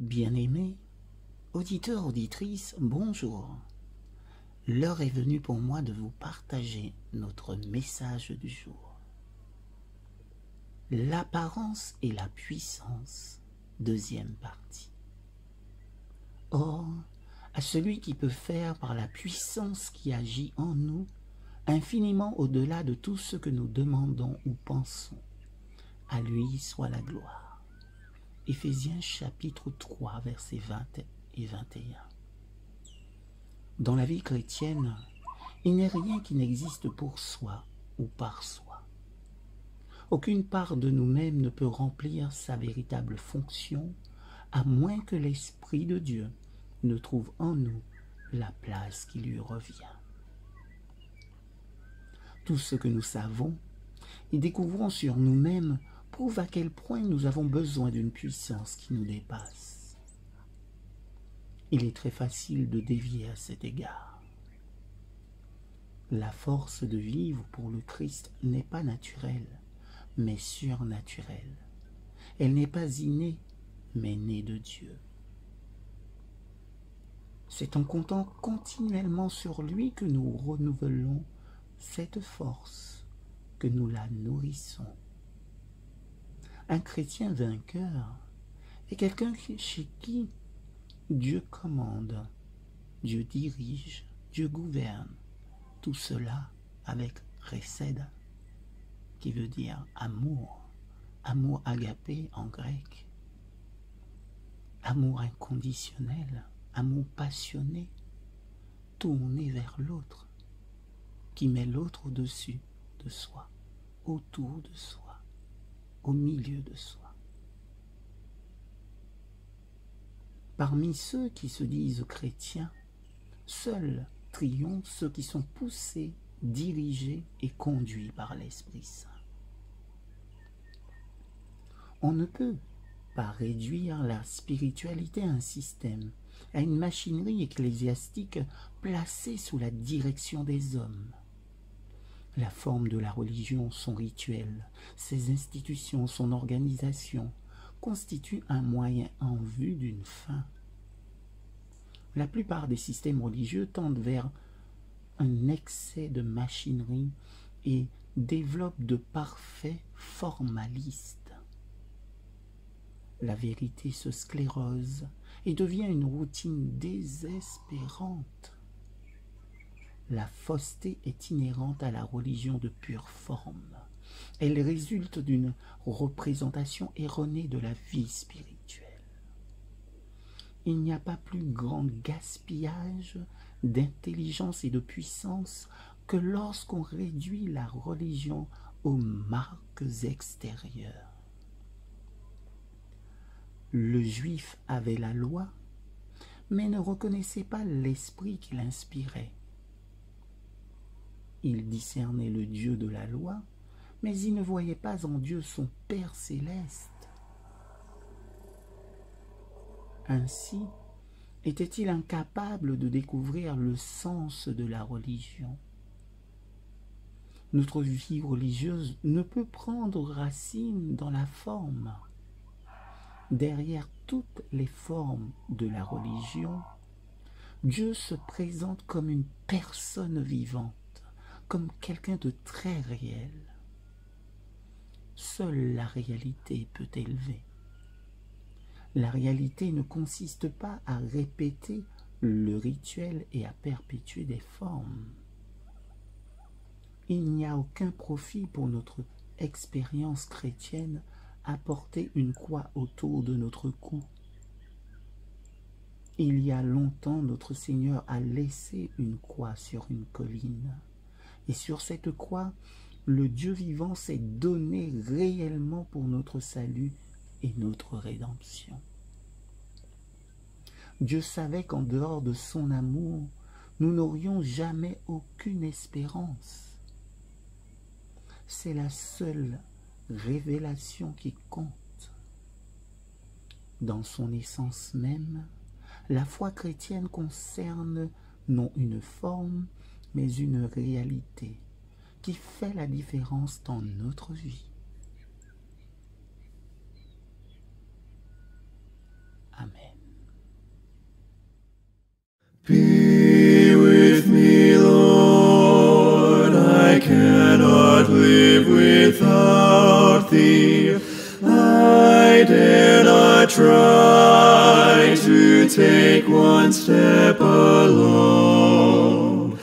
Bien-aimés, auditeurs, auditrices, bonjour. L'heure est venue pour moi de vous partager notre message du jour. L'apparence et la puissance, deuxième partie. Or, à celui qui peut faire par la puissance qui agit en nous, infiniment au-delà de tout ce que nous demandons ou pensons, à lui soit la gloire. Éphésiens chapitre 3, versets 20 et 21. Dans la vie chrétienne, il n'est rien qui n'existe pour soi ou par soi. Aucune part de nous-mêmes ne peut remplir sa véritable fonction, à moins que l'Esprit de Dieu ne trouve en nous la place qui lui revient. Tout ce que nous savons et découvrons sur nous-mêmes prouve à quel point nous avons besoin d'une puissance qui nous dépasse. Il est très facile de dévier à cet égard. La force de vivre pour le Christ n'est pas naturelle, mais surnaturelle. Elle n'est pas innée, mais née de Dieu. C'est en comptant continuellement sur lui que nous renouvelons cette force, que nous la nourrissons. Un chrétien vainqueur est quelqu'un chez qui Dieu commande, Dieu dirige, Dieu gouverne. Tout cela avec chesed, qui veut dire amour, amour agapé en grec, amour inconditionnel, amour passionné, tourné vers l'autre, qui met l'autre au-dessus de soi, autour de soi, au milieu de soi. Parmi ceux qui se disent chrétiens, seuls triomphent ceux qui sont poussés, dirigés et conduits par l'Esprit Saint. On ne peut pas réduire la spiritualité à un système, à une machinerie ecclésiastique placée sous la direction des hommes. La forme de la religion, son rituel, ses institutions, son organisation, constituent un moyen en vue d'une fin. La plupart des systèmes religieux tendent vers un excès de machinerie et développent de parfaits formalistes. La vérité se sclérose et devient une routine désespérante. La fausseté est inhérente à la religion de pure forme. Elle résulte d'une représentation erronée de la vie spirituelle. Il n'y a pas plus grand gaspillage d'intelligence et de puissance que lorsqu'on réduit la religion aux marques extérieures. Le juif avait la loi, mais ne reconnaissait pas l'esprit qui l'inspirait. Il discernait le Dieu de la loi, mais il ne voyait pas en Dieu son Père céleste. Ainsi, était-il incapable de découvrir le sens de la religion. Notre vie religieuse ne peut prendre racine dans la forme. Derrière toutes les formes de la religion, Dieu se présente comme une personne vivante, comme quelqu'un de très réel. Seule la réalité peut élever. La réalité ne consiste pas à répéter le rituel et à perpétuer des formes. Il n'y a aucun profit pour notre expérience chrétienne à porter une croix autour de notre cou. Il y a longtemps, notre Seigneur a laissé une croix sur une colline. Et sur cette croix, le Dieu vivant s'est donné réellement pour notre salut et notre rédemption. Dieu savait qu'en dehors de son amour, nous n'aurions jamais aucune espérance. C'est la seule révélation qui compte. Dans son essence même, la foi chrétienne concerne non une forme, mais une réalité qui fait la différence dans notre vie. Amen. Be with me, Lord, I cannot live without thee. I dare not try to take one step alone.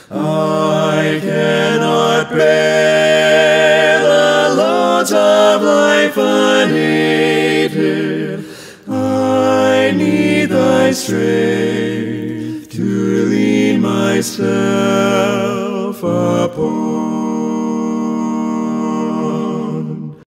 I cannot bear the loads of life unaided. I need thy strength to lean myself upon.